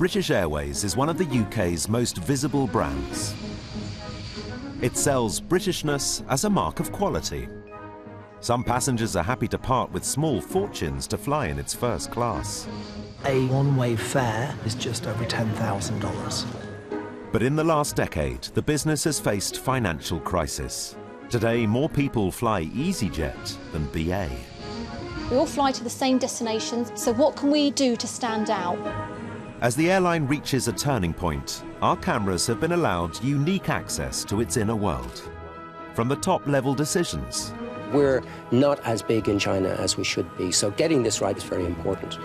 British Airways is one of the UK's most visible brands. It sells Britishness as a mark of quality. Some passengers are happy to part with small fortunes to fly in its first class. A one-way fare is just over $10,000. But in the last decade, the business has faced financial crisis. Today, more people fly EasyJet than BA. We all fly to the same destinations, so what can we do to stand out? As the airline reaches a turning point, our cameras have been allowed unique access to its inner world. From the top-level decisions. We're not as big in China as we should be, so getting this right is very important.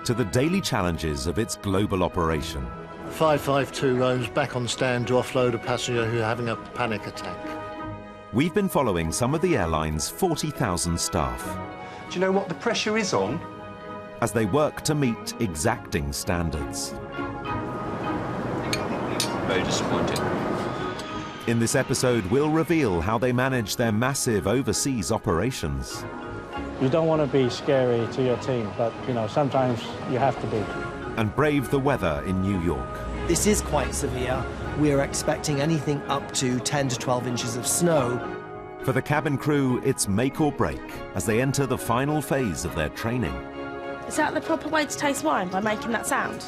To the daily challenges of its global operation. 552 roams back on stand to offload a passenger who's having a panic attack. We've been following some of the airline's 40,000 staff. Do you know what the pressure is on? As they work to meet exacting standards. Very disappointing. In this episode, we'll reveal how they manage their massive overseas operations. You don't want to be scary to your team, but, you know, sometimes you have to be. And brave the weather in New York. This is quite severe. We're expecting anything up to 10 to 12 inches of snow. For the cabin crew, it's make or break as they enter the final phase of their training. Is that the proper way to taste wine, by making that sound?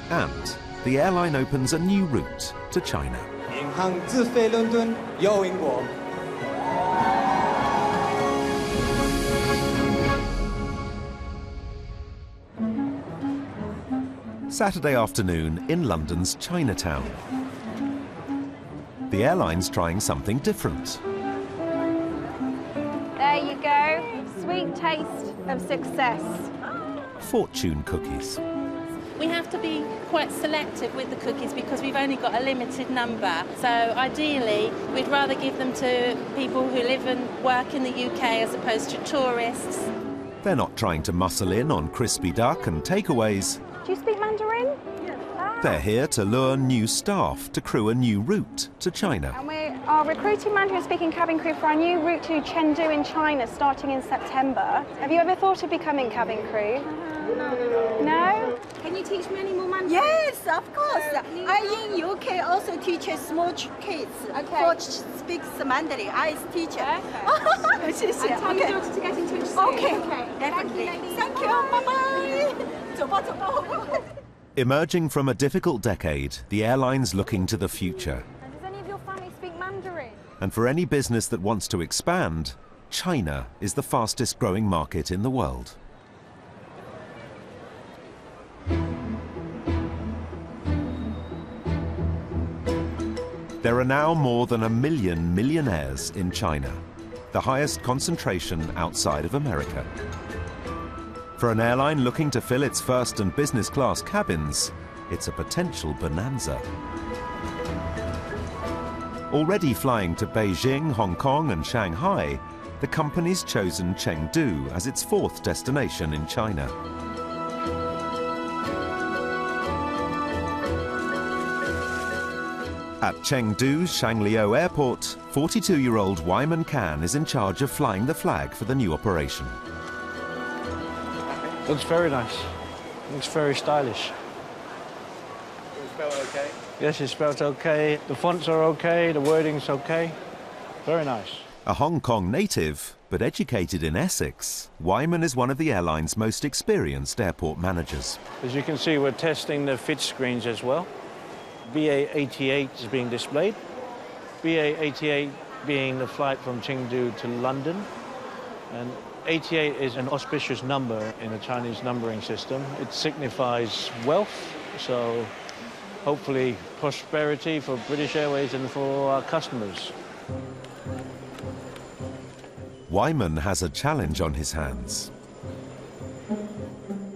And the airline opens a new route to China. Saturday afternoon in London's Chinatown. The airline's trying something different. There you go. Sweet taste of success. Fortune cookies. We have to be quite selective with the cookies because we've only got a limited number. So ideally, we'd rather give them to people who live and work in the UK as opposed to tourists. They're not trying to muscle in on crispy duck and takeaways. Do you speak Mandarin? Yeah. Ah. They're here to lure new staff to crew a new route to China. And we are recruiting Mandarin-speaking cabin crew for our new route to Chengdu in China starting in September. Have you ever thought of becoming cabin crew? No. No? Can you teach me any more Mandarin? Yes, of course. I in UK also teach small kids. For speaks Mandarin. I teach. Okay. And tell your daughter to get in touch soon. Okay. Definitely. Thank you. Bye-bye. Emerging from a difficult decade, the airline's looking to the future. And does any of your family speak Mandarin? And for any business that wants to expand, China is the fastest growing market in the world. There are now more than 1 million millionaires in China, the highest concentration outside of America. For an airline looking to fill its first and business class cabins, it's a potential bonanza. Already flying to Beijing, Hong Kong and Shanghai, the company's chosen Chengdu as its fourth destination in China. At Chengdu's Shangliu Airport, 42-year-old Wyman Can is in charge of flying the flag for the new operation. Looks very nice. Looks very stylish. Is it spelled okay? Yes, it's spelled okay. The fonts are okay. The wording's okay. Very nice. A Hong Kong native, but educated in Essex, Wyman is one of the airline's most experienced airport managers. As you can see, we're testing the fit screens as well. BA88 is being displayed. BA88 being the flight from Chengdu to London. And 88 is an auspicious number in the Chinese numbering system. It signifies wealth, so hopefully prosperity for British Airways and for our customers. Wyman has a challenge on his hands.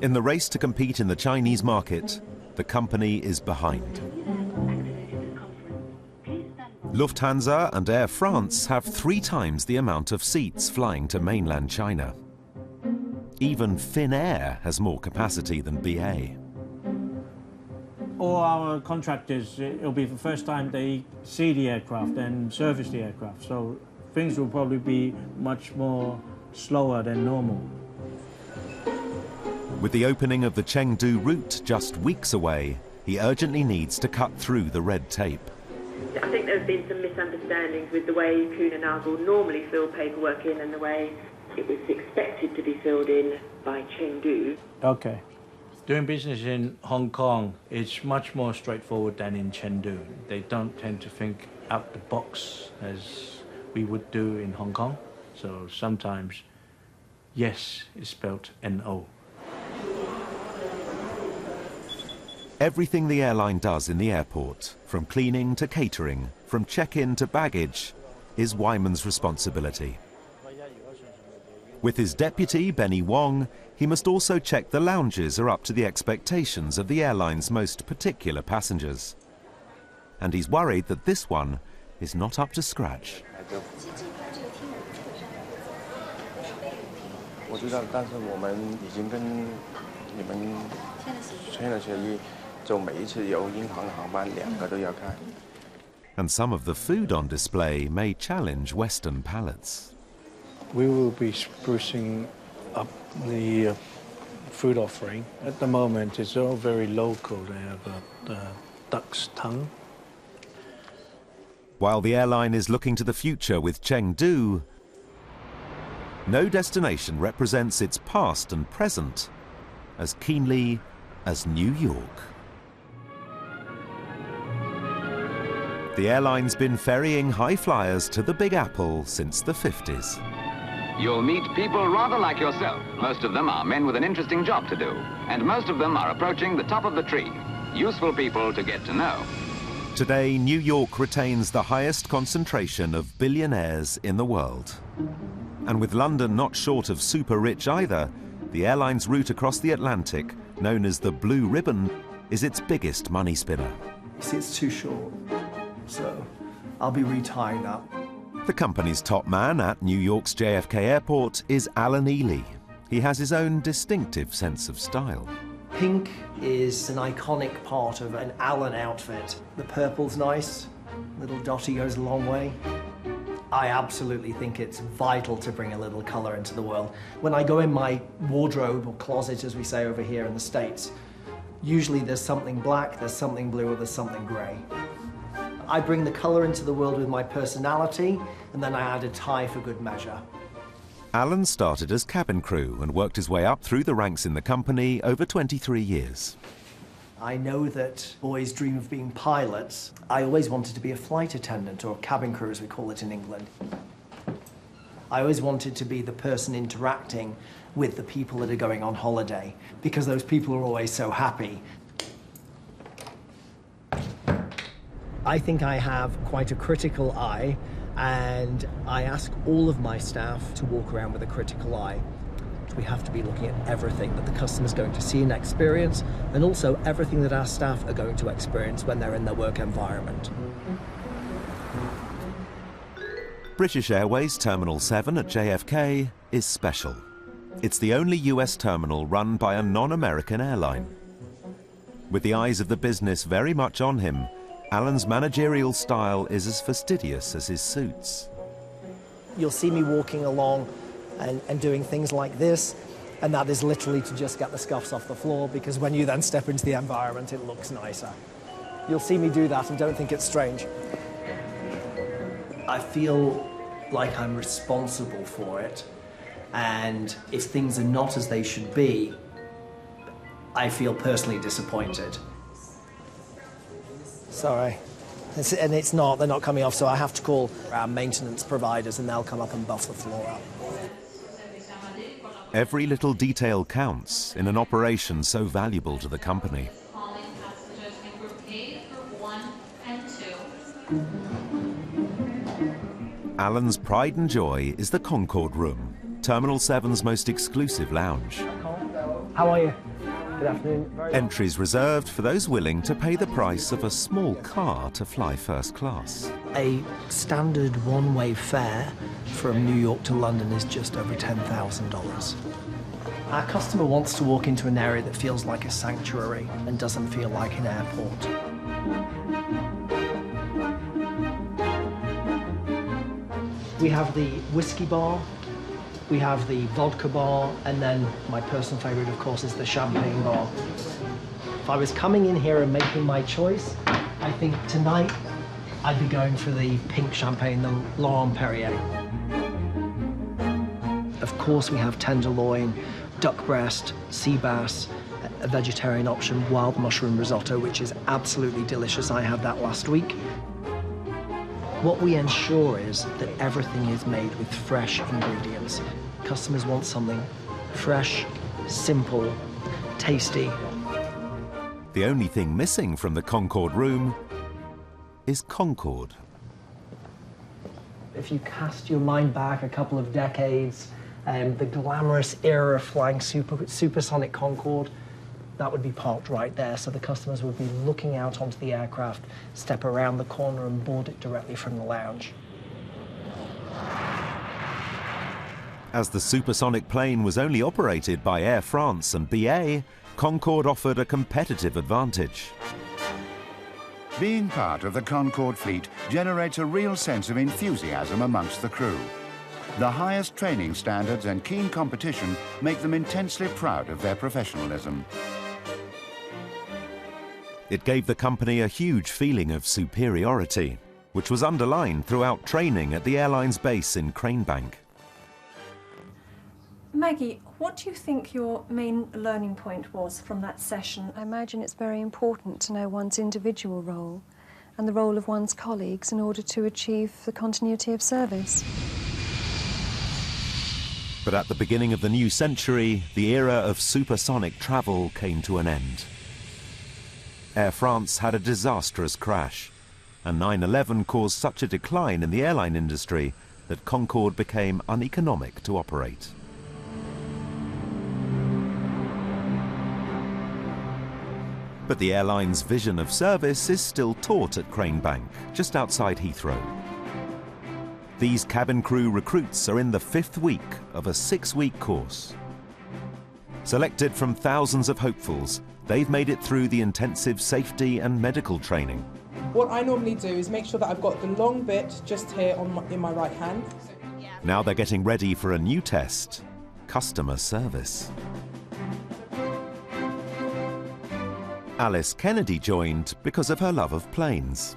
In the race to compete in the Chinese market, the company is behind. Lufthansa and Air France have 3 times the amount of seats flying to mainland China. Even Finnair has more capacity than BA. All our contractors, it'll be the first time they see the aircraft and service the aircraft, so things will probably be much more slower than normal. With the opening of the Chengdu route just weeks away, he urgently needs to cut through the red tape. I think there have been some misunderstandings with the way Kuehne Nagel normally fill paperwork in and the way it was expected to be filled in by Chengdu. Okay. Doing business in Hong Kong is much more straightforward than in Chengdu. They don't tend to think out the box as we would do in Hong Kong. So sometimes yes is spelled N-O. Everything the airline does in the airport, from cleaning to catering, from check-in to baggage, is Wyman's responsibility. With his deputy, Benny Wong, he must also check the lounges are up to the expectations of the airline's most particular passengers. And he's worried that this one is not up to scratch. And some of the food on display may challenge Western palates. We will be sprucing up the food offering. At the moment, it's all very local. They have duck's tongue. While the airline is looking to the future with Chengdu, no destination represents its past and present as keenly as New York. The airline's been ferrying high flyers to the Big Apple since the 50s. You'll meet people rather like yourself. Most of them are men with an interesting job to do, and most of them are approaching the top of the tree. Useful people to get to know. Today, New York retains the highest concentration of billionaires in the world. And with London not short of super rich either, the airline's route across the Atlantic, known as the Blue Ribbon, is its biggest money spinner. You see, it's too short, so I'll be retying that. The company's top man at New York's JFK Airport is Alan Ely. He has his own distinctive sense of style. Pink is an iconic part of an Alan outfit. The purple's nice, little dotty goes a long way. I absolutely think it's vital to bring a little colour into the world. When I go in my wardrobe, or closet as we say over here in the States, usually there's something black, there's something blue, or there's something grey. I bring the colour into the world with my personality, and then I add a tie for good measure. Alan started as cabin crew and worked his way up through the ranks in the company over 23 years. I know that boys dream of being pilots. I always wanted to be a flight attendant, or cabin crew as we call it in England. I always wanted to be the person interacting with the people that are going on holiday, because those people are always so happy. I think I have quite a critical eye, and I ask all of my staff to walk around with a critical eye. We have to be looking at everything that the customer's going to see and experience, and also everything that our staff are going to experience when they're in their work environment. British Airways Terminal 7 at JFK is special. It's the only US terminal run by a non-American airline. With the eyes of the business very much on him, Alan's managerial style is as fastidious as his suits. You'll see me walking along and doing things like this, and that is literally to just get the scuffs off the floor, because when you then step into the environment, it looks nicer. You'll see me do that and don't think it's strange. I feel like I'm responsible for it, and if things are not as they should be, I feel personally disappointed. Sorry. And it's not, they're not coming off, so I have to call our maintenance providers and they'll come up and buff the floor up. Every little detail counts in an operation so valuable to the company. Alan's pride and joy is the Concorde Room, Terminal 7's most exclusive lounge. How are you? Good afternoon. Entries reserved for those willing to pay the price of a small car to fly first class. A standard one-way fare from New York to London is just over $10,000. Our customer wants to walk into an area that feels like a sanctuary and doesn't feel like an airport. We have the whiskey bar, We have the vodka bar, and then my personal favourite, of course, is the champagne bar. If I was coming in here and making my choice, I think tonight I'd be going for the pink champagne, the Laurent Perrier. Of course, we have tenderloin, duck breast, sea bass, a vegetarian option, wild mushroom risotto, which is absolutely delicious. I had that last week. What we ensure is that everything is made with fresh ingredients. Customers want something fresh, simple, tasty. The only thing missing from the Concorde room is Concorde. If you cast your mind back a couple of decades, the glamorous era of flying supersonic Concorde, that would be parked right there, so the customers would be looking out onto the aircraft, step around the corner and board it directly from the lounge. As the supersonic plane was only operated by Air France and BA, Concorde offered a competitive advantage. Being part of the Concorde fleet generates a real sense of enthusiasm amongst the crew. The highest training standards and keen competition make them intensely proud of their professionalism. It gave the company a huge feeling of superiority, which was underlined throughout training at the airline's base in Cranebank. Maggie, what do you think your main learning point was from that session? I imagine it's very important to know one's individual role and the role of one's colleagues in order to achieve the continuity of service. But at the beginning of the new century, the era of supersonic travel came to an end. Air France had a disastrous crash, and 9/11 caused such a decline in the airline industry that Concorde became uneconomic to operate. But the airline's vision of service is still taught at Cranebank, just outside Heathrow. These cabin crew recruits are in the 5th week of a 6-week course. Selected from thousands of hopefuls, they've made it through the intensive safety and medical training. What I normally do is make sure that I've got the long bit just here in my right hand. Now they're getting ready for a new test, customer service. Alice Kennedy joined because of her love of planes.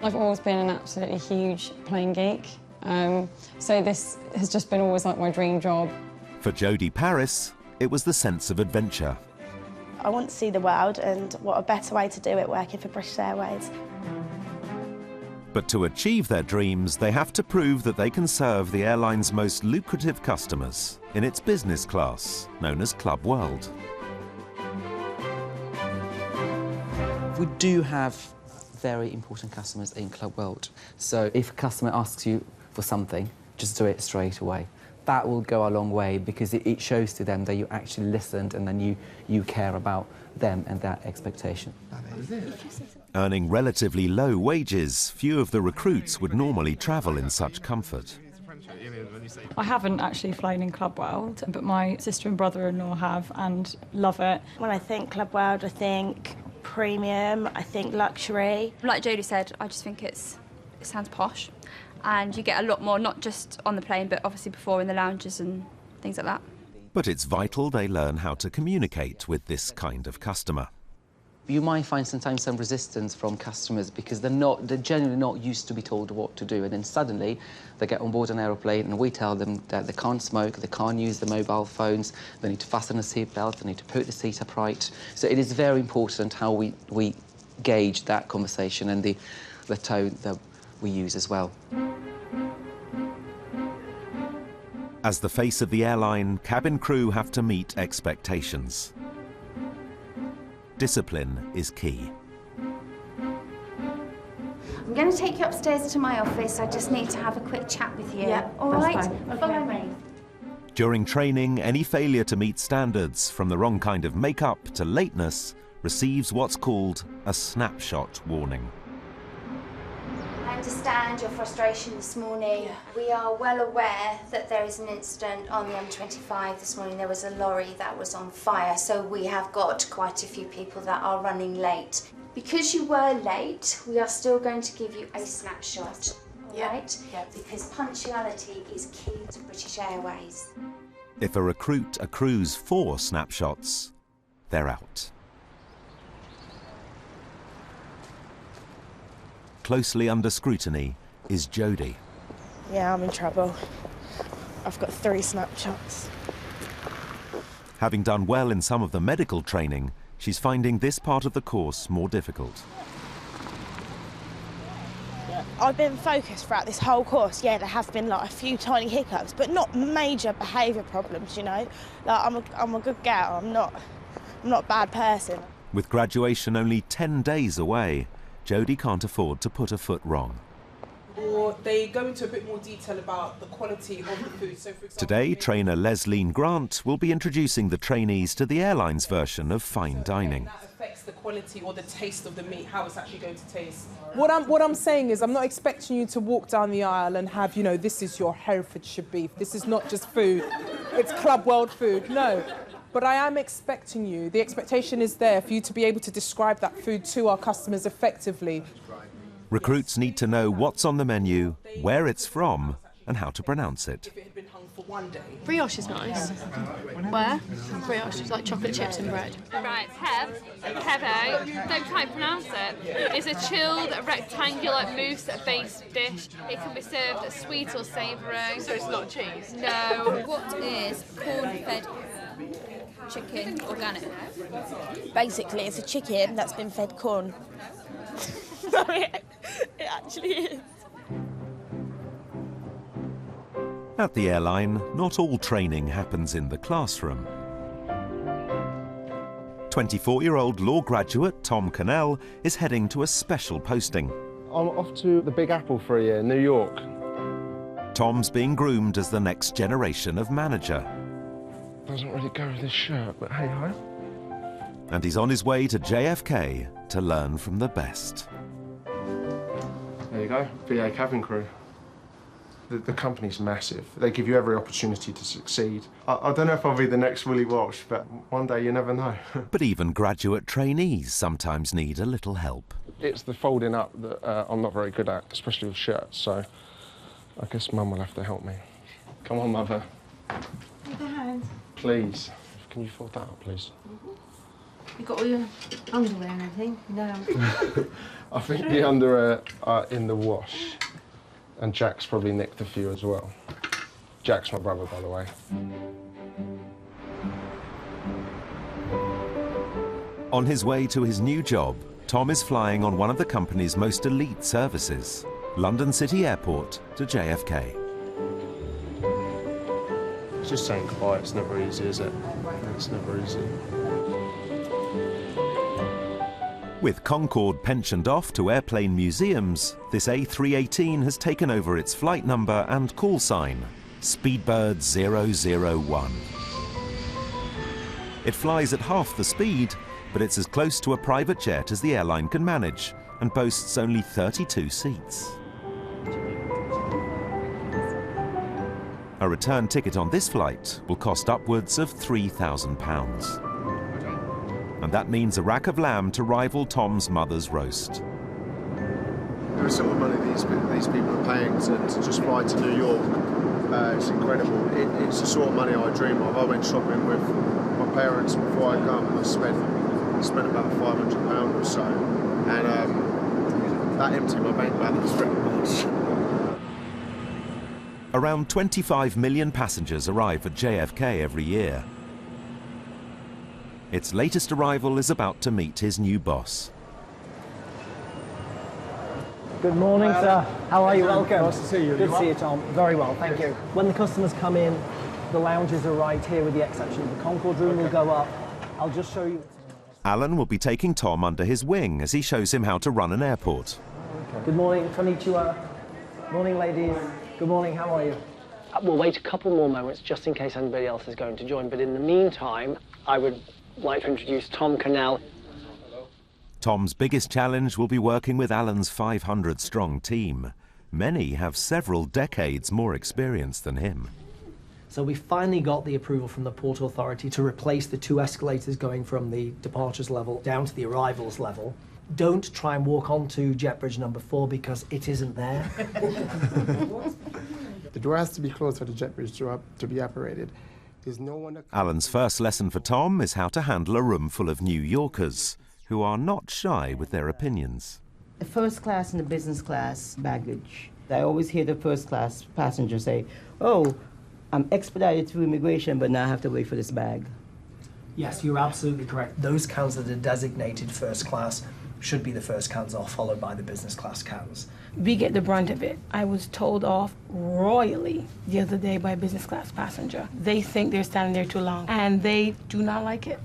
I've always been an absolutely huge plane geek, so this has just been always like my dream job. For Jodie Paris, it was the sense of adventure. I want to see the world, and what a better way to do it working for British Airways. But to achieve their dreams, they have to prove that they can serve the airline's most lucrative customers in its business class, known as Club World. We do have very important customers in Club World. So if a customer asks you for something, just do it straight away. That will go a long way because it shows to them that you actually listened and then you care about them and their expectation. Earning relatively low wages, few of the recruits would normally travel in such comfort. I haven't actually flown in Club World, but my sister and brother-in-law have and love it. When I think Club World, I think premium, I think luxury. Like Jodie said, I just think it sounds posh, and you get a lot more, not just on the plane, but obviously before in the lounges and things like that. But it's vital they learn how to communicate with this kind of customer. You might find sometimes some resistance from customers because they're generally not used to be told what to do, and then suddenly they get on board an aeroplane and we tell them that they can't smoke, they can't use the mobile phones, they need to fasten a seatbelt, they need to put the seat upright. So it is very important how we gauge that conversation and the tone that we use as well. As the face of the airline, cabin crew have to meet expectations. Discipline is key. I'm going to take you upstairs to my office. I just need to have a quick chat with you. Yeah, all that's right? fine. Follow me. During training, any failure to meet standards, from the wrong kind of makeup to lateness, receives what's called a snapshot warning. I understand your frustration this morning. We are well aware that there is an incident on the M25 this morning. There was a lorry that was on fire, so we have got quite a few people that are running late. Because you were late, we are still going to give you a snapshot. right? Because punctuality is key to British Airways. If a recruit accrues 4 snapshots, they're out. Closely under scrutiny is Jodie. Yeah, I'm in trouble. I've got 3 snapshots. Having done well in some of the medical training, she's finding this part of the course more difficult. I've been focused throughout this whole course. Yeah, there have been like a few tiny hiccups, but not major behaviour problems, you know. Like I'm a good gal. I'm not a bad person. With graduation only 10 days away, Jodie can't afford to put a foot wrong. Or they go into a bit more detail about the quality of the food. So, for example, Today, trainer Lesline Grant will be introducing the trainees to the airline's version of fine dining. that affects the quality or the taste of the meat, how it's actually going to taste. What I'm saying is, I'm not expecting you to walk down the aisle and have, you know, this is your Herefordshire beef. This is not just food. It's Club World food. No. But I am expecting you, the expectation is there for you to be able to describe that food to our customers effectively. Recruits need to know what's on the menu, where it's from, and how to pronounce it. Brioche is nice. Where? Brioche is like chocolate chips and bread. Right, Hevo, don't quite pronounce it. It's a chilled, rectangular mousse-based dish. It can be served sweet or savoury. So it's not cheese? No. What is corn-fed chicken organic? Basically, it's a chicken that's been fed corn. It actually is. At the airline, not all training happens in the classroom. 24-year-old law graduate Tom Cannell is heading to a special posting. I'm off to the Big Apple for a year, New York. Tom's being groomed as the next generation of manager. Doesn't really go with this shirt, but hey ho. And he's on his way to JFK to learn from the best. There you go, BA cabin crew. The company's massive. They give you every opportunity to succeed. I don't know if I'll be the next Willie Walsh, but one day you never know. But even graduate trainees sometimes need a little help. It's the folding up that I'm not very good at, especially with shirts, so I guess Mum will have to help me. Come on, Mother. With the hand. Please. Can you fold that up, please? You got all your underwear and everything? No. I think the underwear are in the wash. And Jack's probably nicked a few as well. Jack's my brother, by the way. On his way to his new job, Tom is flying on one of the company's most elite services, London City Airport to JFK. It's just saying goodbye. It's never easy, is it? It's never easy. With Concorde pensioned off to airplane museums, this A318 has taken over its flight number and call sign, Speedbird 001. It flies at half the speed, but it's as close to a private jet as the airline can manage and boasts only 32 seats. A return ticket on this flight will cost upwards of £3,000. And that means a rack of lamb to rival Tom's mother's roast. The sort of money these people are paying to just fly to New York, it's incredible. It's the sort of money I dream of. I went shopping with my parents before I come, and I spent about £500 or so, and that emptied my bank balance pretty much. Around 25 million passengers arrive at JFK every year. Its latest arrival is about to meet his new boss. Good morning, sir. How are you? Welcome. Nice to see you. Good to see you, Tom. Very well, thank you. When the customers come in, the lounges are right here with the exception of the Concorde room. Will go up. I'll just show you. Alan will be taking Tom under his wing as he shows him how to run an airport. Good morning, konnichiwa. Morning, ladies. Good morning, how are you? We'll wait a couple more moments just in case anybody else is going to join, but in the meantime, I would like to introduce Tom Cannell. Tom's biggest challenge will be working with Alan's 500-strong team. Many have several decades more experience than him. So we finally got the approval from the Port Authority to replace the 2 escalators going from the departures level down to the arrivals level. Don't try and walk onto jet bridge number 4 because it isn't there. The door has to be closed for the jet bridge to be operated. There's no one that... Alan's first lesson for Tom is how to handle a room full of New Yorkers who are not shy with their opinions. The first class and the business class baggage. I always hear the first class passenger say, "Oh, I'm expedited through immigration, but now I have to wait for this bag." Yes, you're absolutely correct. Those cans that are designated first class should be the first cans off, followed by the business class cans. We get the brunt of it. I was told off royally the other day by a business class passenger. They think they're standing there too long, and they do not like it.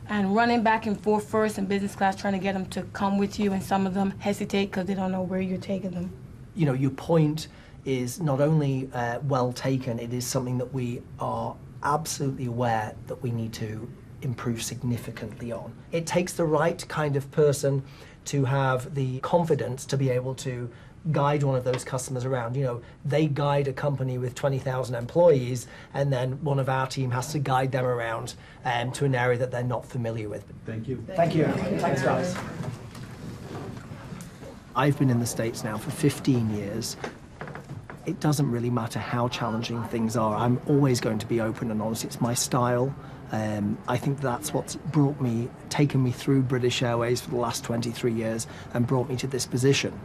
And running back and forth first in business class, trying to get them to come with you, and some of them hesitate because they don't know where you're taking them. You know, your point is not only well taken, it is something that we are absolutely aware that we need to improve significantly on. It takes the right kind of person to have the confidence to be able to guide one of those customers around. You know, they guide a company with 20,000 employees, and then one of our team has to guide them around to an area that they're not familiar with. Thank you. Thank you. Thanks, guys. I've been in the States now for 15 years. It doesn't really matter how challenging things are. I'm always going to be open and honest. It's my style. I think that's what's taken me through British Airways for the last 23 years and brought me to this position.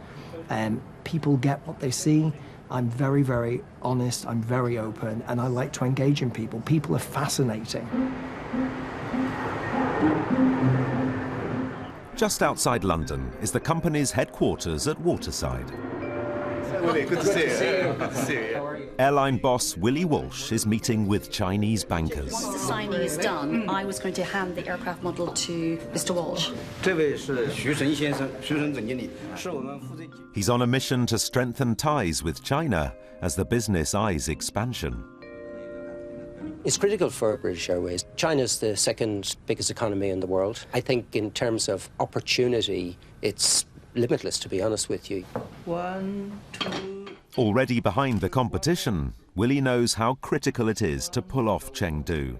People get what they see. I'm very, very honest, I'm very open, and I like to engage in people. People are fascinating. Just outside London is the company's headquarters at Waterside. Willie, good to see you. Good to see you. Airline boss Willie Walsh is meeting with Chinese bankers. Once the signing is done, I was going to hand the aircraft model to Mr. Walsh. He's on a mission to strengthen ties with China as the business eyes expansion. It's critical for British Airways. China's the second biggest economy in the world. I think in terms of opportunity, it's limitless, to be honest with you. 1, 2... Already behind the competition, Willie knows how critical it is to pull off Chengdu.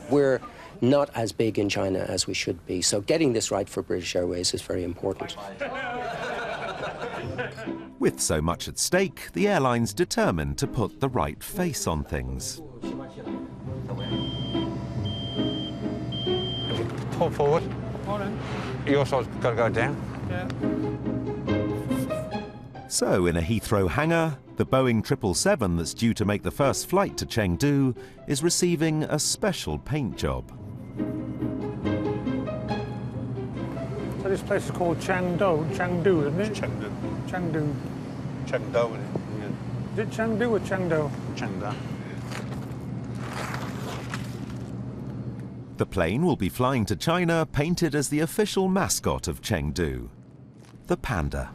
We're not as big in China as we should be, so getting this right for British Airways is very important. With so much at stake, the airline's determined to put the right face on things. Pull forward. Your side's got to go down. Yeah. So, in a Heathrow hangar, the Boeing 777 that's due to make the first flight to Chengdu is receiving a special paint job. So this place is called Chengdu, isn't it? Chengdu. Chengdu. Chengdu, yeah. Is it Chengdu or Chengdu? Chengdu. The plane will be flying to China painted as the official mascot of Chengdu, the panda.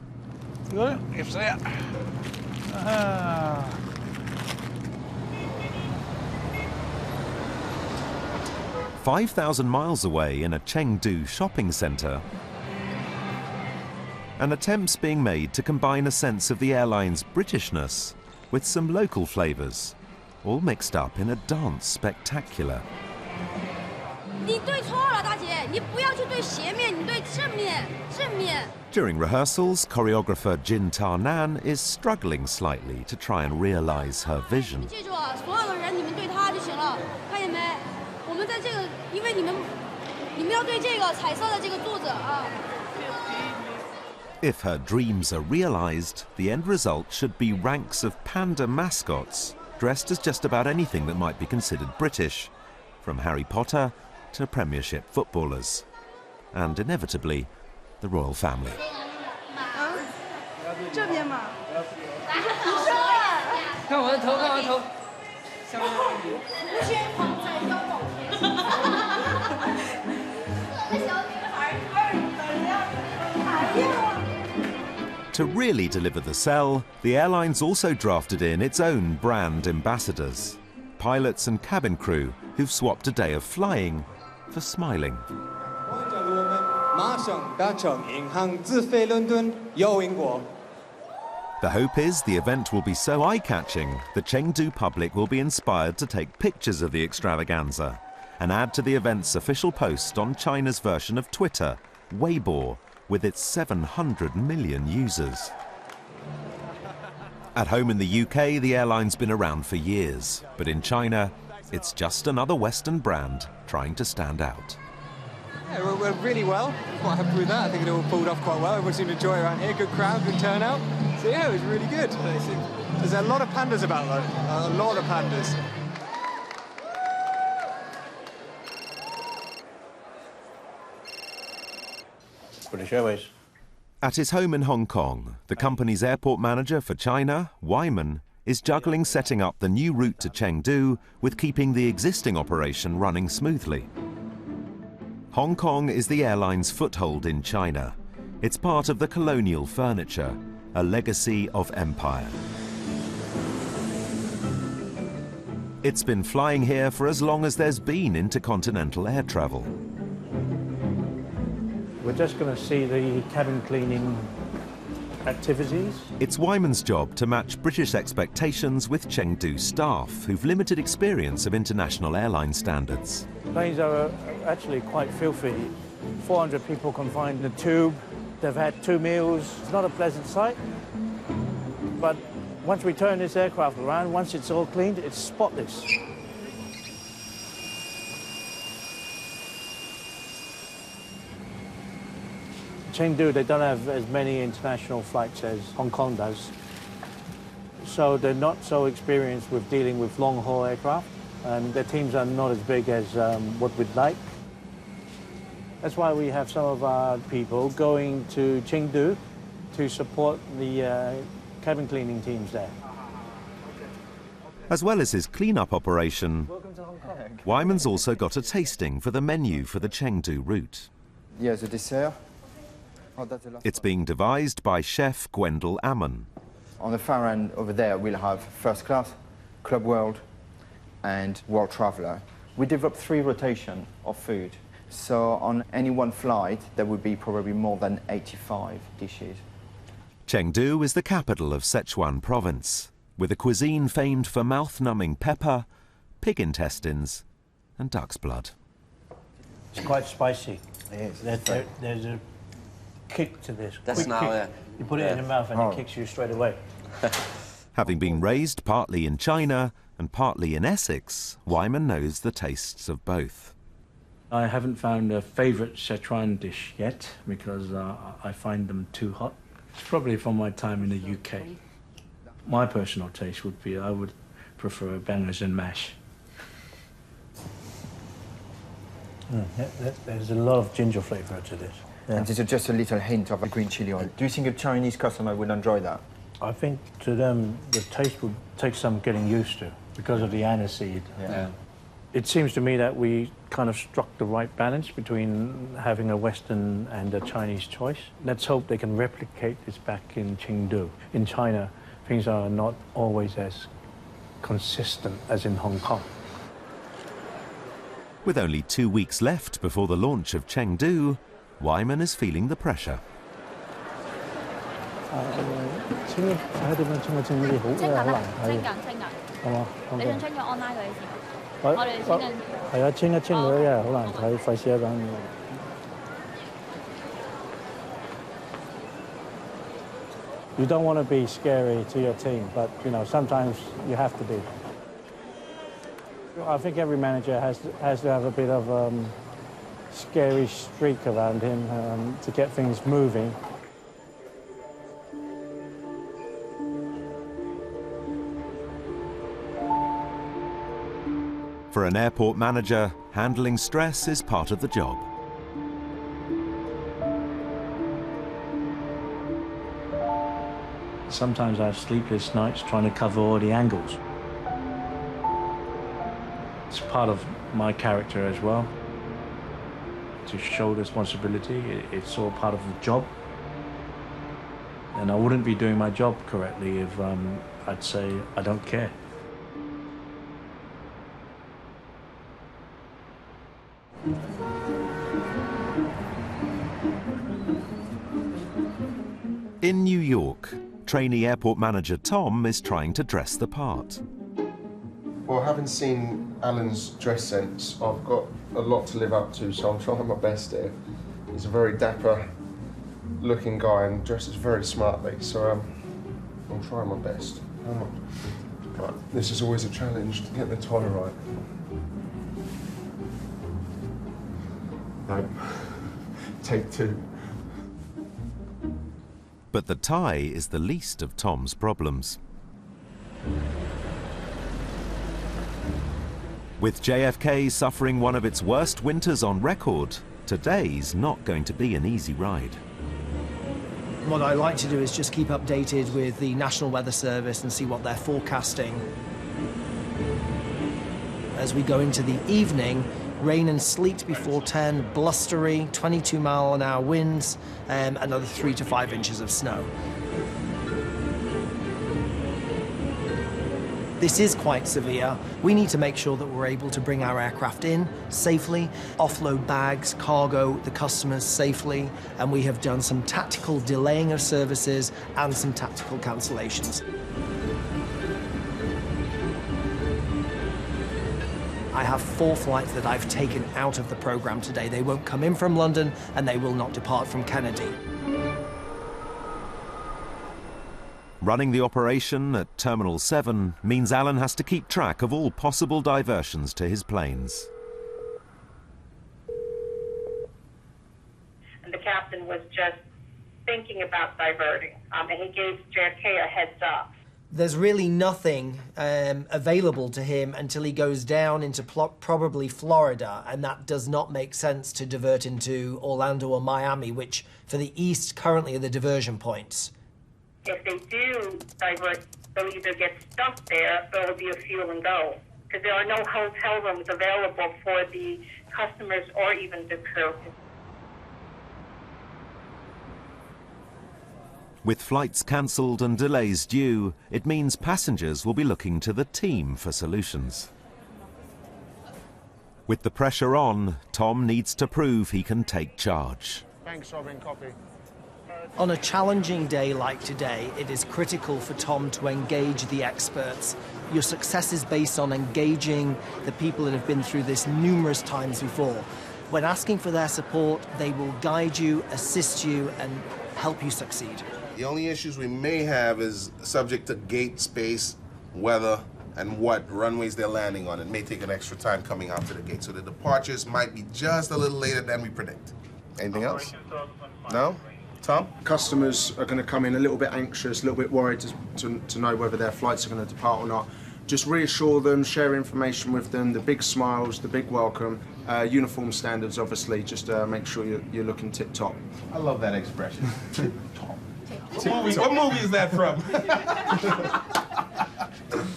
Good, you see it. 5,000 miles away in a Chengdu shopping centre, an attempt's being made to combine a sense of the airline's Britishness with some local flavours, all mixed up in a dance spectacular. During rehearsals, choreographer Jin Ta-nan is struggling slightly to try and realise her vision. If her dreams are realised, the end result should be ranks of panda mascots dressed as just about anything that might be considered British, from Harry Potter to Premiership footballers, and inevitably, the royal family. To really deliver the sell, the airline's also drafted in its own brand ambassadors, pilots and cabin crew who've swapped a day of flying for smiling. The hope is the event will be so eye-catching, the Chengdu public will be inspired to take pictures of the extravaganza and add to the event's official post on China's version of Twitter Weibo, with its 700 million users. At home in the UK, the airline's been around for years, but in China, it's just another Western brand trying to stand out. Yeah, we went really well. Quite happy with that. I think it all pulled off quite well. Everyone seemed to enjoy it around here. Good crowd, good turnout. So yeah, it was really good. There's a lot of pandas about though. A lot of pandas. British Airways. At his home in Hong Kong, the company's airport manager for China, Wyman, is juggling setting up the new route to Chengdu with keeping the existing operation running smoothly. Hong Kong is the airline's foothold in China. It's part of the colonial furniture, a legacy of empire. It's been flying here for as long as there's been intercontinental air travel. We're just going to see the cabin cleaning activities. It's Wyman's job to match British expectations with Chengdu staff who've limited experience of international airline standards. Planes are actually quite filthy. 400 people confined in the tube. They've had 2 meals. It's not a pleasant sight. But once we turn this aircraft around, once it's all cleaned, it's spotless. Chengdu, they don't have as many international flights as Hong Kong does. So they're not so experienced with dealing with long-haul aircraft, and their teams are not as big as what we'd like. That's why we have some of our people going to Chengdu to support the cabin cleaning teams there. As well as his clean-up operation, Wyman's also got a tasting for the menu for the Chengdu route. Yeah, the dessert. It's being devised by chef Gwendol Ammon. On the far end over there, we'll have First Class, Club World, and World Traveller. We developed 3 rotations of food. So on any one flight, there would be probably more than 85 dishes. Chengdu is the capital of Sichuan province, with a cuisine famed for mouth-numbing pepper, pig intestines, and duck's blood. It's quite spicy. It is. There's a kick to this. That's now, kick. You put it in your mouth and it kicks you straight away. Having been raised partly in China and partly in Essex, Wyman knows the tastes of both. I haven't found a favourite Sichuan dish yet because I find them too hot. It's probably from my time in the UK. My personal taste would be I would prefer bangers and mash. There's a lot of ginger flavour to this. Yeah. And this is just a little hint of a green chili oil. Do you think a Chinese customer would enjoy that? I think to them the taste would take some getting used to because of the aniseed. Yeah. It seems to me that we kind of struck the right balance between having a Western and a Chinese choice. Let's hope they can replicate this back in Chengdu. In China, things are not always as consistent as in Hong Kong. With only 2 weeks left before the launch of Chengdu, Wyman is feeling the pressure. You don't want to be scary to your team, but you know sometimes you have to be. I think every manager has to have a bit of scary streak around him to get things moving. For an airport manager, handling stress is part of the job. Sometimes I have sleepless nights trying to cover all the angles. It's part of my character as well. To show responsibility, it's all part of the job. And I wouldn't be doing my job correctly if I'd say I don't care. In New York, trainee airport manager Tom is trying to dress the part. Well, having seen Alan's dress sense, I've got a lot to live up to, so I'm trying my best here. He's a very dapper looking guy and dresses very smartly, so I'm trying my best. But this is always a challenge to get the tie right. No. Take two. But the tie is the least of Tom's problems. With JFK suffering one of its worst winters on record, today's not going to be an easy ride. What I like to do is just keep updated with the National Weather Service and see what they're forecasting. As we go into the evening, rain and sleet before 10, blustery, 22-mile-an-hour winds, another 3 to 5 inches of snow. This is quite severe. We need to make sure that we're able to bring our aircraft in safely, offload bags, cargo, the customers safely, and we have done some tactical delaying of services and some tactical cancellations. I have 4 flights that I've taken out of the program today. They won't come in from London and they will not depart from Kennedy. Running the operation at Terminal 7 means Alan has to keep track of all possible diversions to his planes. And the captain was just thinking about diverting, and he gave JFK a heads up. There's really nothing available to him until he goes down into probably Florida, and that does not make sense to divert into Orlando or Miami, which for the East currently are the diversion points. If they do divert, they'll either get stuck there or it'll be a fuel and go, because there are no hotel rooms available for the customers or even the crew. With flights cancelled and delays due, it means passengers will be looking to the team for solutions. With the pressure on, Tom needs to prove he can take charge. Thanks, Robin. Copy. On a challenging day like today, it is critical for Tom to engage the experts. Your success is based on engaging the people that have been through this numerous times before. When asking for their support, they will guide you, assist you, and help you succeed. The only issues we may have is subject to gate space, weather, and what runways they're landing on. It may take an extra time coming out to the gate, so the departures might be just a little later than we predict. Anything else? No? Tom? Customers are going to come in a little bit anxious, a little bit worried to know whether their flights are going to depart or not. Just reassure them, share information with them, the big smiles, the big welcome, uniform standards, obviously, just make sure you're looking tip-top. I love that expression. Tip-top. What movie is that from?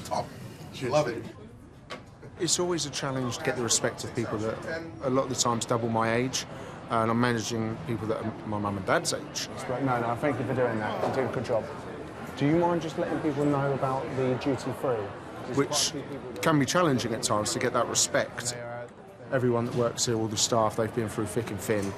Top. Love it. It's always a challenge to get the respect of people that a lot of the times double my age. And I'm managing people that are my mum and dad's age. No, thank you for doing that. You're doing a good job. Do you mind just letting people know about the duty-free? Which can be challenging at times to get that respect. Everyone that works here, all the staff, they've been through thick and thin.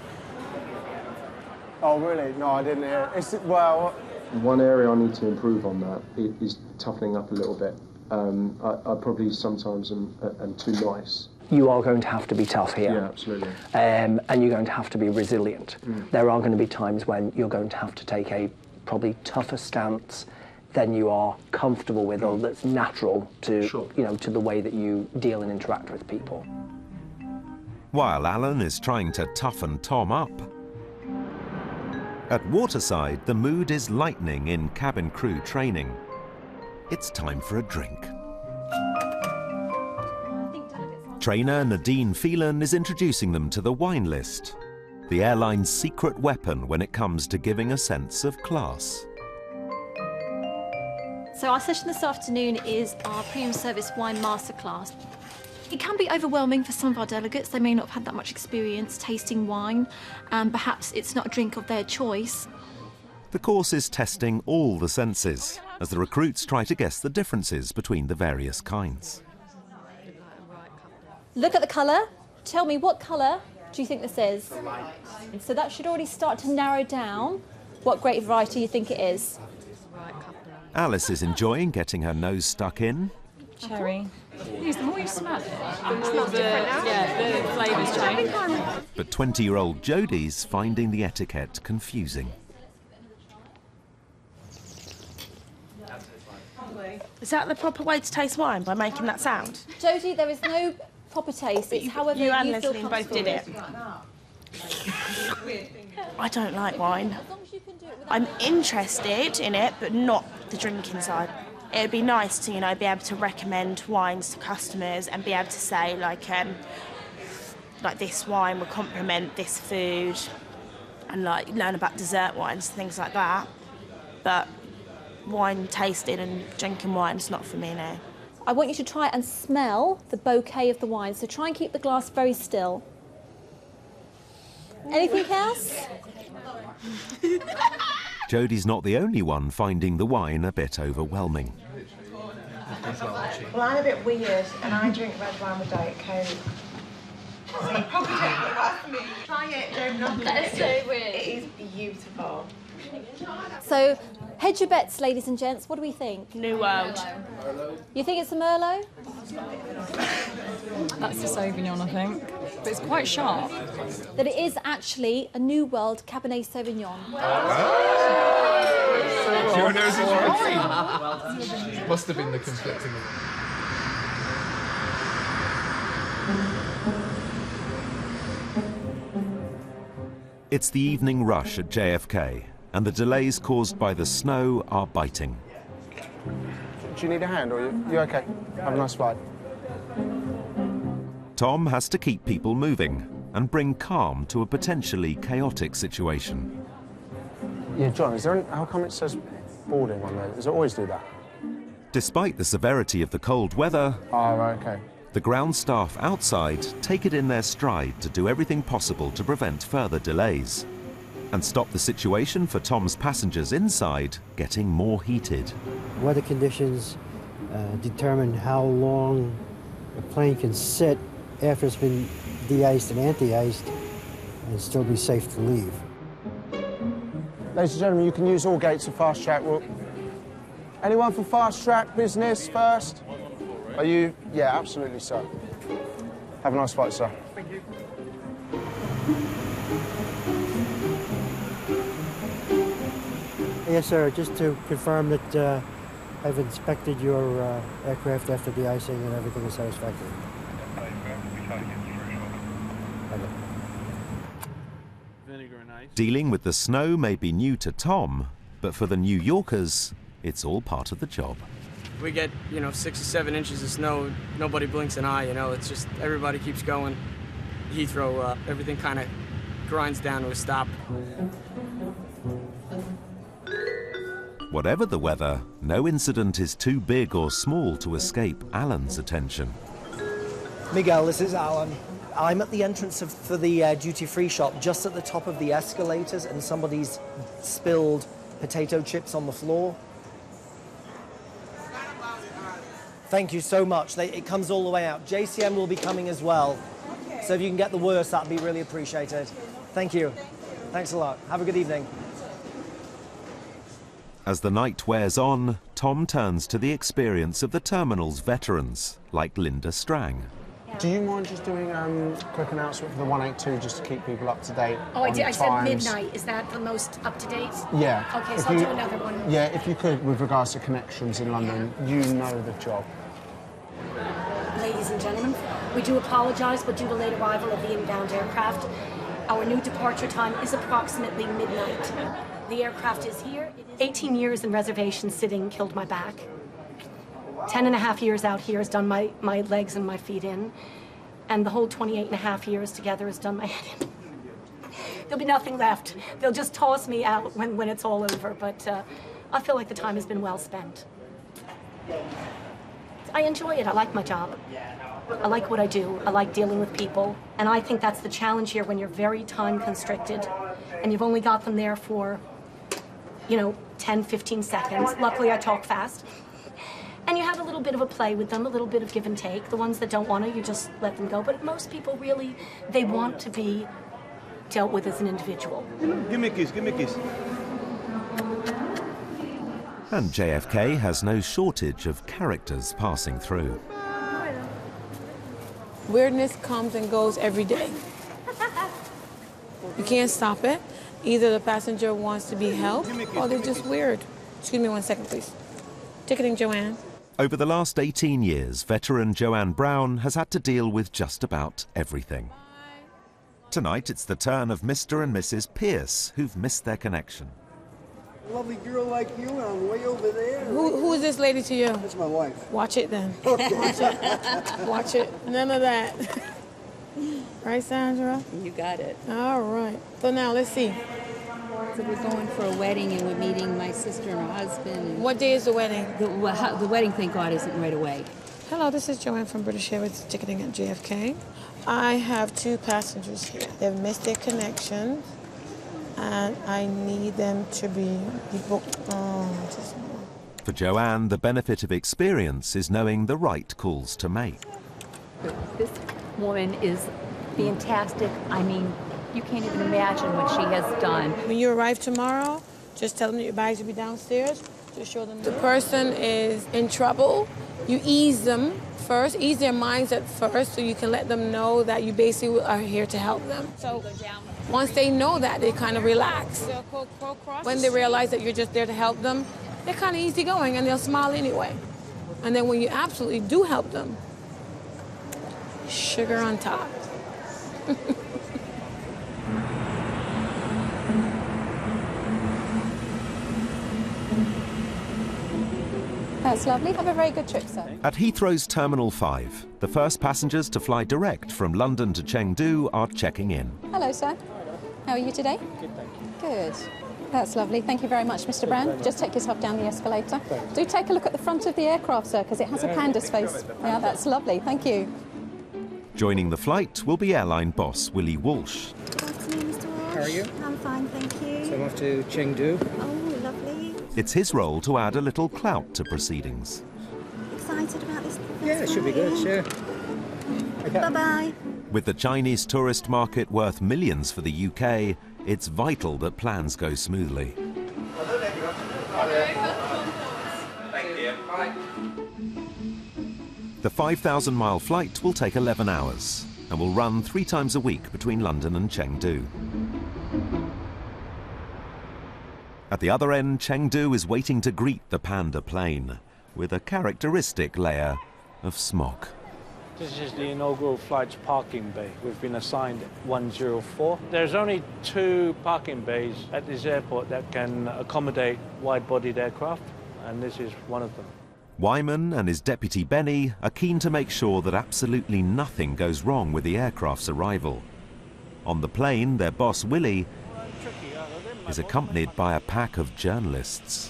Oh, really? No, I didn't hear. Well... One area I need to improve on that is toughening up a little bit. I probably sometimes am too nice. You are going to have to be tough here. Yeah, absolutely. And you're going to have to be resilient. There are going to be times when you're going to have to take a probably tougher stance than you are comfortable with, or that's natural to, to the way that you deal and interact with people. While Alan is trying to toughen Tom up, at Waterside, the mood is lightening in cabin crew training. It's time for a drink. Trainer Nadine Phelan is introducing them to the wine list, the airline's secret weapon when it comes to giving a sense of class. So our session this afternoon is our premium service wine masterclass. It can be overwhelming for some of our delegates. They may not have had that much experience tasting wine, and perhaps it's not a drink of their choice. The course is testing all the senses as the recruits try to guess the differences between the various kinds. Look at the colour. Tell me, what colour do you think this is? So that should already start to narrow down what grape variety you think it is. Alice is enjoying getting her nose stuck in. Cherry. The more you smell it, the more the flavour flavours change. But 20-year-old Jodie's finding the etiquette confusing. Is that the proper way to taste wine, by making that sound? Jodie, there is no proper taste. It's however you and feel Leslie both comfortable did it. with. I don't like wine. I'm interested in it, but not the drinking side. It'd be nice to, you know, be able to recommend wines to customers and be able to say, like this wine would complement this food, and like learn about dessert wines, things like that. But wine tasting and drinking wine's not for me now. I want you to try and smell the bouquet of the wine. So try and keep the glass very still. Anything else? Jodie's not the only one finding the wine a bit overwhelming. Well, I'm a bit weird, and I drink red wine with Diet Coke. So you probably don't think that's me. Try it, don't knock it. That's so weird. It is beautiful. So, hedge your bets, ladies and gents. What do we think? New World. You think it's a Merlot? That's the Sauvignon, I think. But it's quite sharp. That it is actually a New World Cabernet Sauvignon. Your nose is right. Must have been the conflicting. It's the evening rush at JFK, and the delays caused by the snow are biting. Do you need a hand, or you okay? Have a nice flight. Tom has to keep people moving and bring calm to a potentially chaotic situation. Yeah, John, how come it says boarding on there? Does it always do that? Despite the severity of the cold weather, Oh, right, okay. the ground staff outside take it in their stride to do everything possible to prevent further delays and stop the situation for Tom's passengers inside getting more heated. Weather conditions determine how long a plane can sit after it's been de-iced and anti-iced and still be safe to leave. Ladies and gentlemen, you can use all gates of fast track. Anyone for fast track business first? Are you? Yeah, absolutely, sir. Have a nice flight, sir. Thank you. Yes, sir. Just to confirm that I've inspected your aircraft after de-icing and everything is satisfactory. Dealing with the snow may be new to Tom, but for the New Yorkers, it's all part of the job. We get, 6 or 7 inches of snow, nobody blinks an eye, it's just everybody keeps going. Heathrow, everything kind of grinds down to a stop. Whatever the weather, no incident is too big or small to escape Alan's attention. Miguel, this is Alan. I'm at the entrance for the duty-free shop, just at the top of the escalators, and somebody's spilled potato chips on the floor. Thank you so much. It comes all the way out. JCM will be coming as well. So if you can get the worst, that'd be really appreciated. Thank you. Thanks a lot. Have a good evening. As the night wears on, Tom turns to the experience of the terminal's veterans, like Linda Strang. Do you mind just doing a quick announcement for the 182 just to keep people up to date? Oh, I did. I said times? midnight. Is that the most up to date? Yeah. Okay, If so I'll you- do another one. Yeah, if you could, with regards to connections in London, you know the job. Ladies and gentlemen, we do apologise, but due to late arrival of the inbound aircraft, our new departure time is approximately midnight. The aircraft is here. 18 years in reservation sitting killed my back. 10 and a half years out here has done my legs and my feet in. And the whole 28 and a half years together has done my head in. There'll be nothing left. They'll just toss me out when it's all over. But I feel like the time has been well spent. I enjoy it. I like my job. I like what I do. I like dealing with people. And I think that's the challenge here when you're very time constricted and you've only got them there for, 10, 15 seconds. Luckily, I talk fast. And you have a little bit of a play with them, a little bit of give and take. The ones that don't want to, you just let them go. But most people really, they want to be dealt with as an individual. Give me a kiss, give me a kiss. And JFK has no shortage of characters passing through. Weirdness comes and goes every day. You can't stop it. Either the passenger wants to be helped or they're just weird. Excuse me 1 second, please. Ticketing, Joanne. Over the last 18 years, veteran Joanne Brown has had to deal with just about everything. Tonight, it's the turn of Mr. and Mrs. Pierce, who've missed their connection. A lovely girl like you, and I'm way over there. Who is this lady to you? That's my wife. Watch it then. Okay. Watch it. Watch it. None of that. Right, Sandra? You got it. All right. So now, let's see. So we're going for a wedding, and we're meeting my sister and her husband. What day is the wedding? The wedding, thank God, isn't right away. Hello, this is Joanne from British Airways ticketing at JFK. I have 2 passengers here. They've missed their connection, and I need them to be booked. For Joanne, the benefit of experience is knowing the right calls to make. This woman is fantastic. I mean, you can't even imagine what she has done. When you arrive tomorrow, just tell them that your bags will be downstairs. Just show them the person is in trouble. You ease them first, ease their minds at first, so you can let them know that you basically are here to help them. So once they know that, they kind of relax. When they realize that you're just there to help them, they're kind of easygoing and they'll smile anyway. And then when you absolutely do help them, sugar on top. That's lovely. Have a very good trip, sir. At Heathrow's Terminal 5, the first passengers to fly direct from London to Chengdu are checking in. Hello, sir. How are you today? Good, thank you. Good. That's lovely. Thank you very much, Mr. Brown. Just take yourself down the escalator. Do take a look at the front of the aircraft, sir, because it has a panda's face. Yeah, that's lovely. Thank you. Joining the flight will be airline boss Willie Walsh. Good afternoon, Mr. Walsh. How are you? I'm fine, thank you. So I'm off to Chengdu. Oh, lovely. It's his role to add a little clout to proceedings. Excited about this? Yeah, it should be good, sure. Okay. Bye-bye. With the Chinese tourist market worth millions for the UK, it's vital that plans go smoothly. The 5,000-mile flight will take 11 hours and will run 3 times a week between London and Chengdu. At the other end, Chengdu is waiting to greet the Panda plane with a characteristic layer of smog. This is the inaugural flight's parking bay. We've been assigned 104. There's only 2 parking bays at this airport that can accommodate wide-bodied aircraft, and this is one of them. Wyman and his deputy Benny are keen to make sure that absolutely nothing goes wrong with the aircraft's arrival. On the plane, their boss Willie is accompanied by a pack of journalists.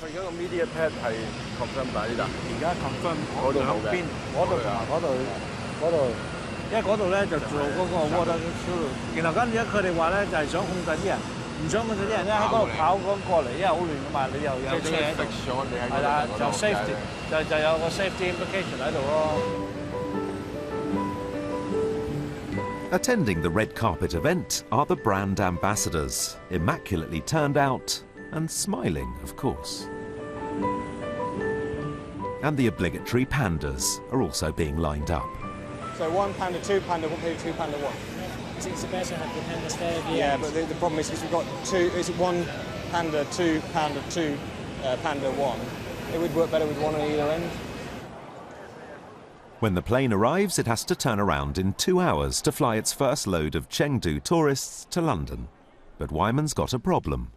Attending the red carpet event are the brand ambassadors, immaculately turned out and smiling, of course. And the obligatory pandas are also being lined up. So 1 panda, 2 panda, 1 panda, 2 panda, 1. It's better to have the pandas there. Yeah, but the problem is we've got 2, it's 1 panda, 2 panda, 2 panda, 1. It would work better with 1 on either end. When the plane arrives, it has to turn around in 2 hours to fly its first load of Chengdu tourists to London. But Wyman's got a problem.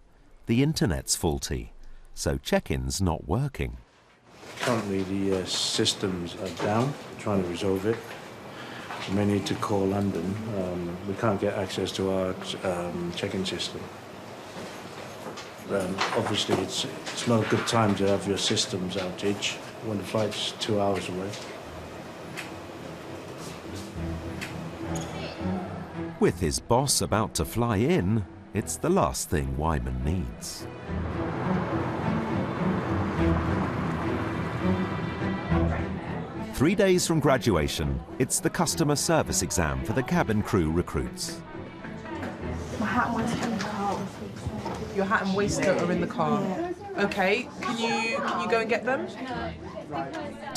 The internet's faulty, so check-in's not working. Currently the systems are down, trying to resolve it. We may need to call London. We can't get access to our check-in system. Obviously it's not a good time to have your systems outage when the flight's 2 hours away. With his boss about to fly in, it's the last thing Wyman needs. Three days from graduation, it's the customer service exam for the cabin crew recruits. My hat and waistcoat in the car. Your hat and waistcoat are in the car. Okay, can you go and get them?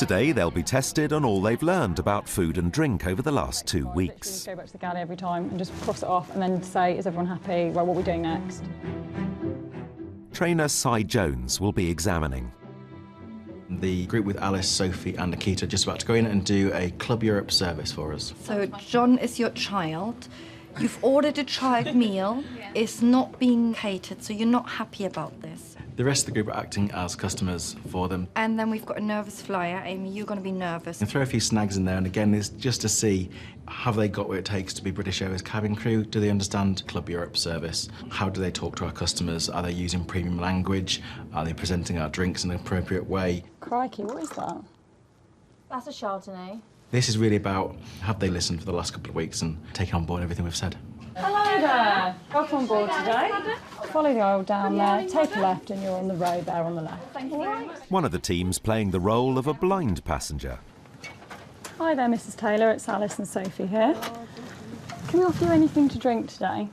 Today they'll be tested on all they've learned about food and drink over the last 2 weeks. Go back to the galley every time and just cross it off and then say, is everyone happy? Right, what are we doing next? Trainer Cy Jones will be examining. The group with Alice, Sophie and Nikita are just about to go in and do a Club Europe service for us. So John is your child. You've ordered a child meal. It's not being catered, so you're not happy about this. The rest of the group are acting as customers for them. And then we've got a nervous flyer. Amy, you're going to be nervous. And throw a few snags in there, and again, it's just to see, have they got what it takes to be British Airways cabin crew? Do they understand Club Europe service? How do they talk to our customers? Are they using premium language? Are they presenting our drinks in an appropriate way? Crikey, what is that? That's a Chardonnay. This is really about, have they listened for the last couple of weeks and taken on board everything we've said? Hello there. Welcome on board today. Follow the aisle down there, take a left and you're on the road there on the left. Thank you. One of the teams playing the role of a blind passenger. Hi there, Mrs. Taylor. It's Alice and Sophie here. Can we offer you anything to drink today?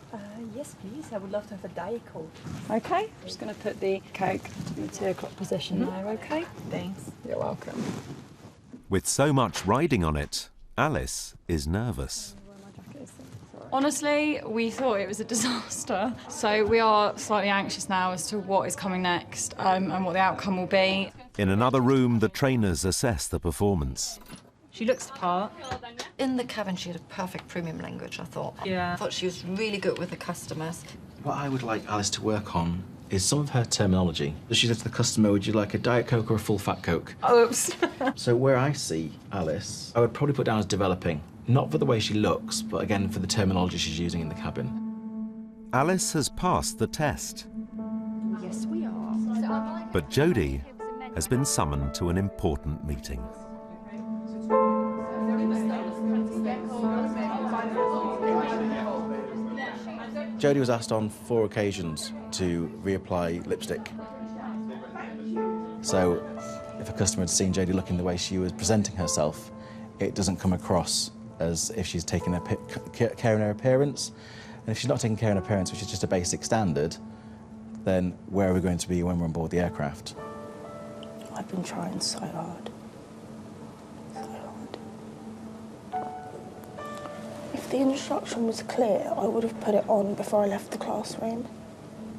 Yes, please. I would love to have a Diet Coke. OK. I'm just going to put the Coke in the 2 o'clock position there, OK? Thanks. You're welcome. With so much riding on it, Alice is nervous. Honestly, we thought it was a disaster. So we are slightly anxious now as to what is coming next and what the outcome will be. In another room, the trainers assess the performance. She looks the part. In the cabin, she had a perfect premium language, I thought. Yeah. I thought she was really good with the customers. What I would like Alice to work on is some of her terminology. She said to the customer, would you like a Diet Coke or a full fat Coke? Oops. So where I see Alice, I would probably put down as developing. Not for the way she looks, but again for the terminology she's using in the cabin. Alice has passed the test. Yes, we are. But Jodie has been summoned to an important meeting. Jodie was asked on 4 occasions to reapply lipstick. So if a customer had seen Jodie looking the way she was presenting herself, it doesn't come across as if she's taking care in her appearance. And if she's not taking care in her appearance, which is just a basic standard, then where are we going to be when we're on board the aircraft? I've been trying so hard. If the instruction was clear, I would have put it on before I left the classroom.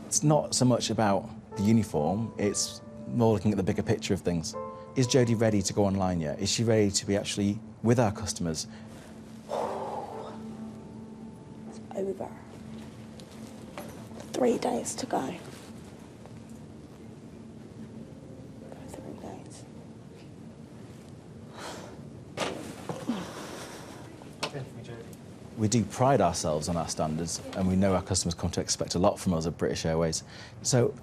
It's not so much about the uniform, it's more looking at the bigger picture of things. Is Jodie ready to go online yet? Is she ready to be actually with our customers? It's over. 3 days to go. 3 days. We do pride ourselves on our standards, and we know our customers come to expect a lot from us at British Airways. So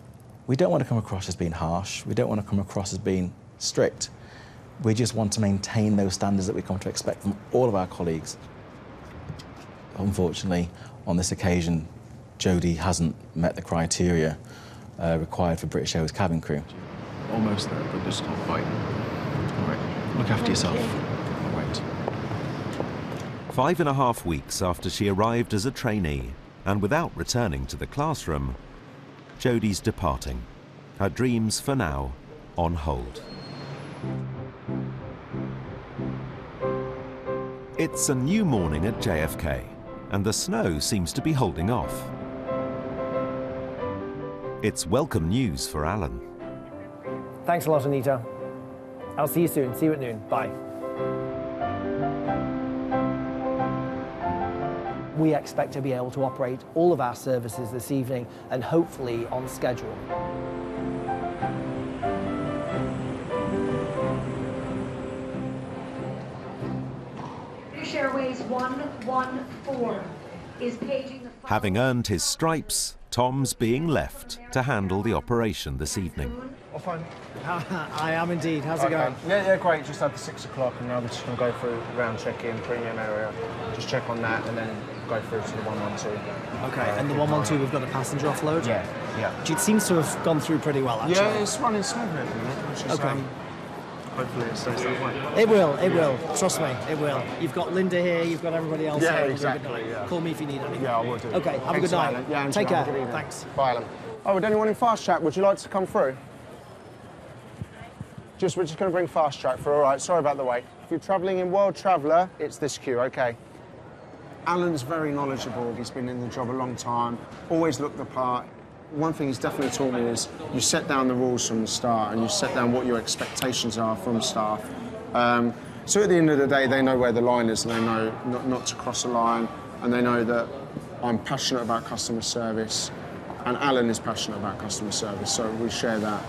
we don't want to come across as being harsh. We don't want to come across as being strict. We just want to maintain those standards that we come to expect from all of our colleagues. Unfortunately, on this occasion, Jodie hasn't met the criteria required for British Airways cabin crew. Almost there, but just not quite. All right, look after yourself. All right. 5.5 weeks after she arrived as a trainee, and without returning to the classroom, Jodie's departing. Her dreams, for now, on hold. It's a new morning at JFK, and the snow seems to be holding off. It's welcome news for Alan. Thanks a lot, Anita. I'll see you soon. See you at noon. Bye. We expect to be able to operate all of our services this evening and hopefully on schedule. British Airways 114 is paging the... Having earned his stripes, Tom's being left to handle the operation this evening. Oh, fine. I am indeed. How's it going? Yeah, great. Just had the 6 o'clock, and now we're just going to go through ground check-in, premium area. Just check on that, and then go through to the 112. Okay, and the 112, we've got a passenger offload? Yeah. It seems to have gone through pretty well, actually. Yeah, it's running smoothly. Okay. Hopefully it stays that way. It will. Trust me, it will. You've got Linda here, you've got everybody else here. Exactly, yeah. Call me if you need anything. Yeah, I will do. Okay, have a good night. Yeah, take care. Thanks. Bye, Alan. Oh, would anyone in fast chat, would you like to come through? We're just going to bring fast track for, all right, sorry about the wait. If you're travelling in World Traveller, it's this queue, OK. Alan's very knowledgeable. He's been in the job a long time, always looked the part. One thing he's definitely taught me is you set down the rules from the start and you set down what your expectations are from staff. So at the end of the day, they know where the line is and they know not to cross a line, and they know that I'm passionate about customer service and Alan is passionate about customer service, so we share that.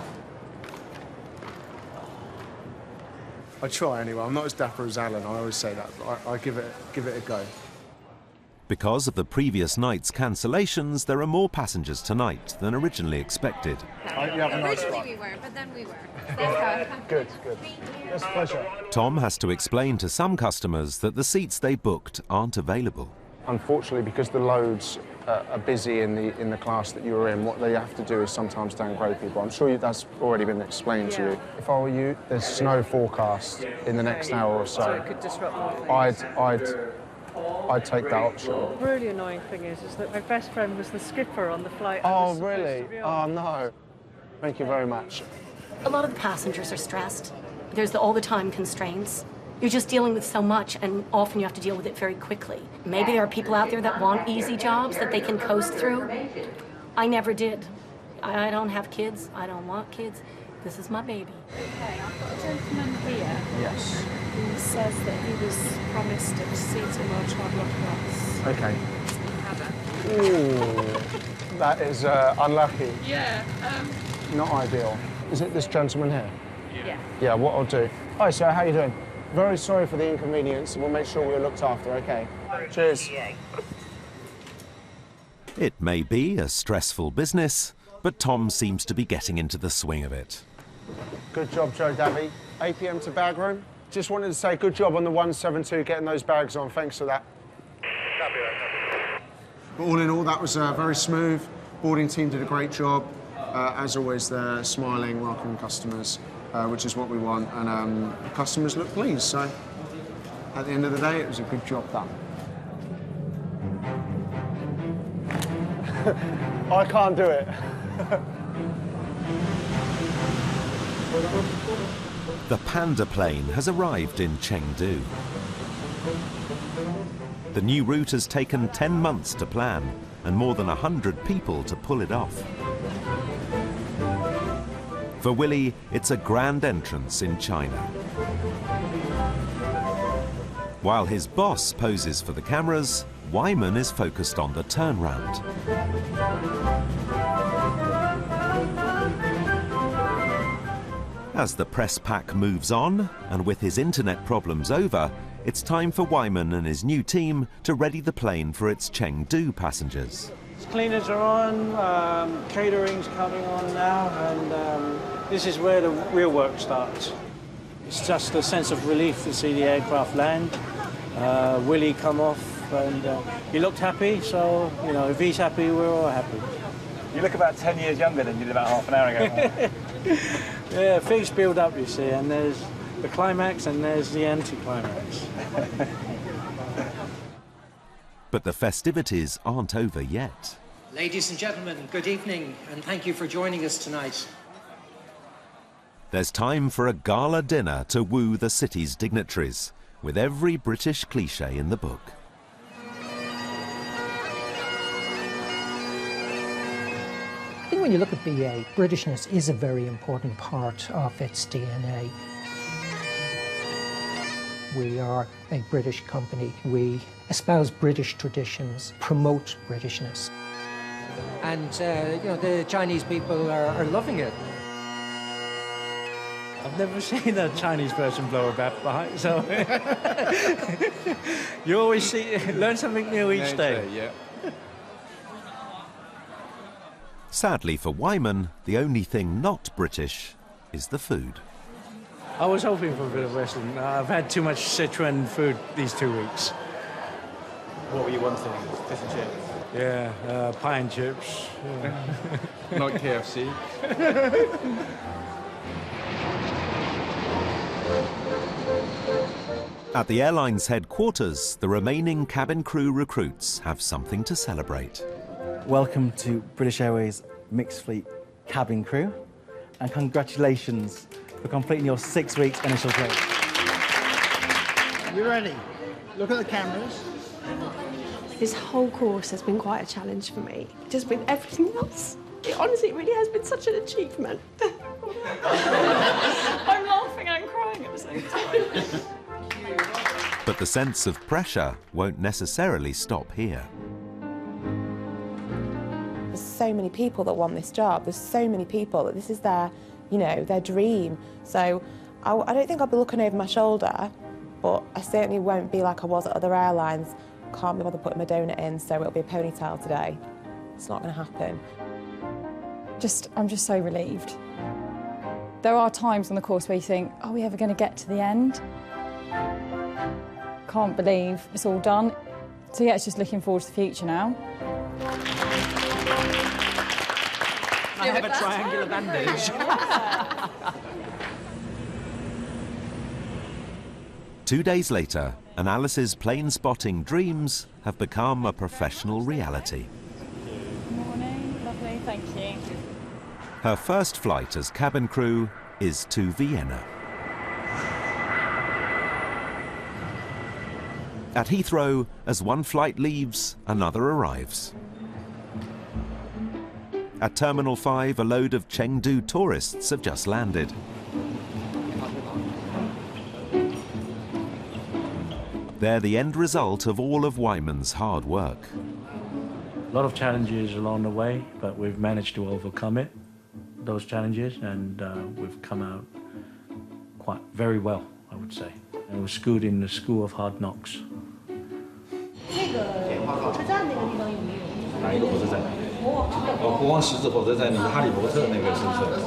I try anyway. I'm not as dapper as Alan. I always say that, but I give it a go. Because of the previous night's cancellations, there are more passengers tonight than originally expected. Originally we were, but then we were. Good. It's a pleasure. Tom has to explain to some customers that the seats they booked aren't available. Unfortunately, because the loads are busy in the class that you were in, what they have to do is sometimes downgrade people. I'm sure that's already been explained to you. If I were you, there's snow forecast in the next hour or so. So it could disrupt more things. I'd take that option. The really annoying thing is that my best friend was the skipper on the flight. Oh, really? Oh, no. Thank you very much. A lot of the passengers are stressed. There's all the time constraints. You're just dealing with so much, and often you have to deal with it very quickly. Maybe there are people out there that want easy jobs that they can coast through. I never did. I don't have kids. I don't want kids. This is my baby. Okay, I've got a gentleman here. Yes. Who says that he was promised a seat in World Traveller Plus. Okay. Ooh, that is unlucky. Yeah. Not ideal. Is it this gentleman here? Yeah. Yeah, what I'll do. Hi, sir, how you doing? Very sorry for the inconvenience. We'll make sure we're looked after, OK? Cheers. It may be a stressful business, but Tom seems to be getting into the swing of it. Good job, Joe Davy. 8 p.m. to bag room. Just wanted to say good job on the 172 getting those bags on. Thanks for that. But all in all, that was very smooth. Boarding team did a great job. As always, they're smiling, welcoming customers, which is what we want. And the customers look pleased. So at the end of the day, it was a good job done. I can't do it. The Panda plane has arrived in Chengdu. The new route has taken 10 months to plan and more than 100 people to pull it off. For Willie, it's a grand entrance in China. While his boss poses for the cameras, Wyman is focused on the turnaround. As the press pack moves on, and with his internet problems over, it's time for Wyman and his new team to ready the plane for its Chengdu passengers. Cleaners are on, catering's coming on now, and this is where the real work starts. It's just a sense of relief to see the aircraft land, Willie come off, and he looked happy, so, you know, if he's happy, we're all happy. You look about 10 years younger than you did about half an hour ago. Yeah, things build up, you see, and there's the climax and there's the anticlimax. But the festivities aren't over yet. Ladies and gentlemen, good evening, and thank you for joining us tonight. There's time for a gala dinner to woo the city's dignitaries, with every British cliché in the book. I think when you look at BA, Britishness is a very important part of its DNA. We are a British company. We espouse British traditions, promote Britishness. And, you know, the Chinese people are loving it. I've never seen a Chinese person blow a bat behind, so you always learn something new each day. Yeah. Sadly for Wyman, the only thing not British is the food. I was hoping for a bit of Western. I've had too much Sichuan food these 2 weeks. What were you wanting? Fish and chips? Yeah, pie and chips. Yeah. Not KFC. At the airline's headquarters, the remaining cabin crew recruits have something to celebrate. Welcome to British Airways Mixed Fleet cabin crew, and congratulations for completing your 6 weeks initial trip. You ready? Look at the cameras. This whole course has been quite a challenge for me. Just with everything else, it honestly really has been such an achievement. I'm laughing and crying at the same time. But the sense of pressure won't necessarily stop here. There's so many people that want this job. There's so many people that this is their, their dream. So I don't think I'll be looking over my shoulder, but I certainly won't be like I was at other airlines. Can't be bothered putting my donut in, so it'll be a ponytail today. It's not going to happen. I'm just so relieved. There are times on the course where you think, are we ever going to get to the end? Can't believe it's all done. So yeah, it's just looking forward to the future now. I have a triangular bandage. 2 days later, and Alice's plane spotting dreams have become a professional reality. Morning, lovely, thank you. Her first flight as cabin crew is to Vienna. At Heathrow, as one flight leaves, another arrives. At Terminal 5, a load of Chengdu tourists have just landed. They're the end result of all of Wyman's hard work. A lot of challenges along the way, but we've managed to overcome those challenges, and we've come out very well, I would say. And we're schooled in the school of hard knocks. 火车站那个地方有没有？哪一个火车站？国王十字火车站，你们哈利波特那个是不是？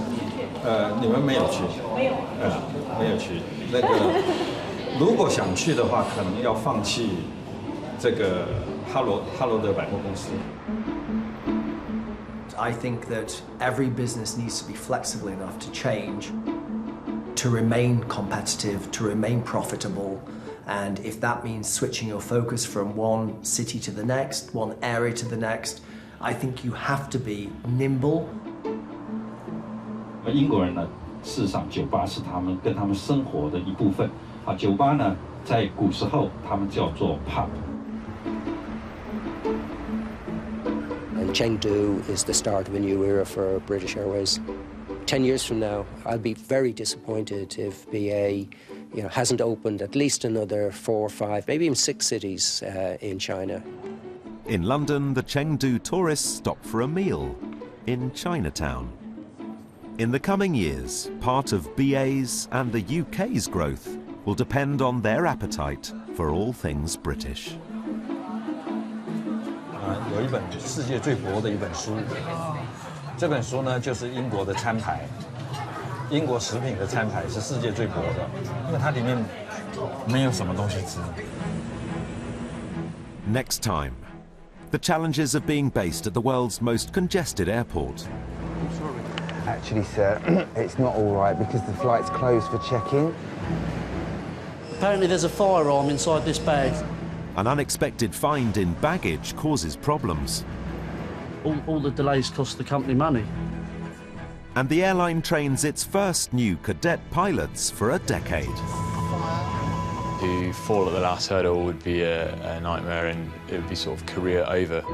你们没有去？没有。没有去。那个，如果想去的话，可能要放弃这个哈罗德百货公司。 I think that every business needs to be flexible enough to change, to remain competitive, to remain profitable. And if that means switching your focus from one city to the next, one area to the next, I think you have to be nimble. 英国人呢，事实上酒吧是跟他们生活的一部分。酒吧呢，在古时候他们叫做 pub。 And Chengdu is the start of a new era for British Airways. 10 years from now, I'll be very disappointed if BA hasn't opened at least another 4 or 5, maybe even 6 cities in China. In London, the Chengdu tourists stop for a meal in Chinatown. In the coming years, part of BA's and the UK's growth will depend on their appetite for all things British. 有一本世界最薄的一本书，这本书呢就是英国的餐牌，英国食品的餐牌是世界最薄的，因为它里面没有什么东西吃。Next time, the challenges of being based at the world's most congested airport. Actually, sir, it's not all right because the flight's closed for check-in. Apparently there's a firearm inside this bag. An unexpected find in baggage causes problems. All the delays cost the company money. And the airline trains its first new cadet pilots for a decade. To fall at the last hurdle would be a nightmare, and it would be sort of career over.